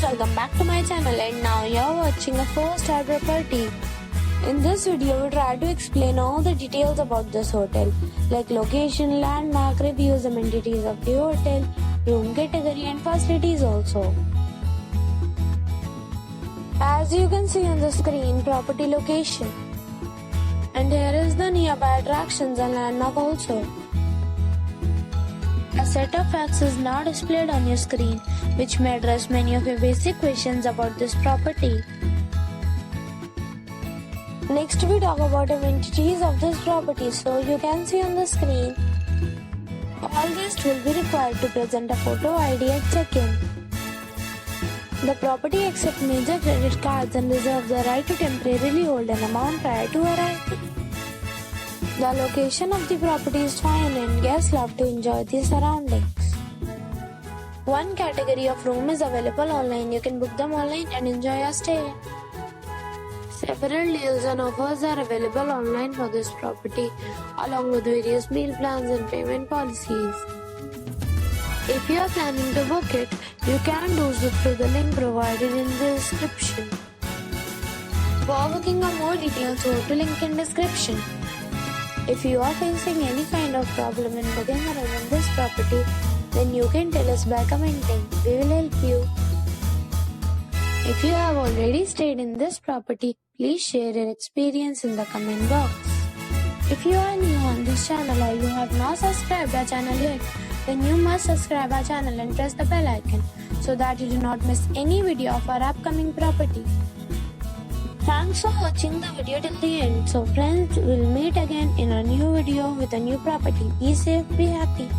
welcome back to my channel, and now you're watching a 4-star property. In this video, we try to explain all the details about this hotel, like location, landmark, reviews, amenities of the hotel, room category and facilities also. As you can see on the screen, property location. And here is the nearby attractions and landmark also. A set of facts is now displayed on your screen, which may address many of your basic questions about this property. Next, we talk about amenities of this property. So you can see on the screen, all guests will be required to present a photo ID at check-in. The property accepts major credit cards and reserves the right to temporarily hold an amount prior to arrival. The location of the property is fine and guests love to enjoy the surroundings. One category of room is available online. You can book them online and enjoy your stay. Several deals and offers are available online for this property, along with various meal plans and payment policies. If you are planning to book it, you can do so through the link provided in the description. For booking or more details, go to link in description. If you are facing any kind of problem in booking or renting this property, then you can tell us by commenting. We will help you. If you have already stayed in this property, please share your experience in the comment box. If you are new on this channel or you have not subscribed our channel yet, then you must subscribe our channel and press the bell icon so that you do not miss any video of our upcoming property. Thanks for watching the video till the end. So friends, we'll meet again in a new video with a new property. Be safe, be happy.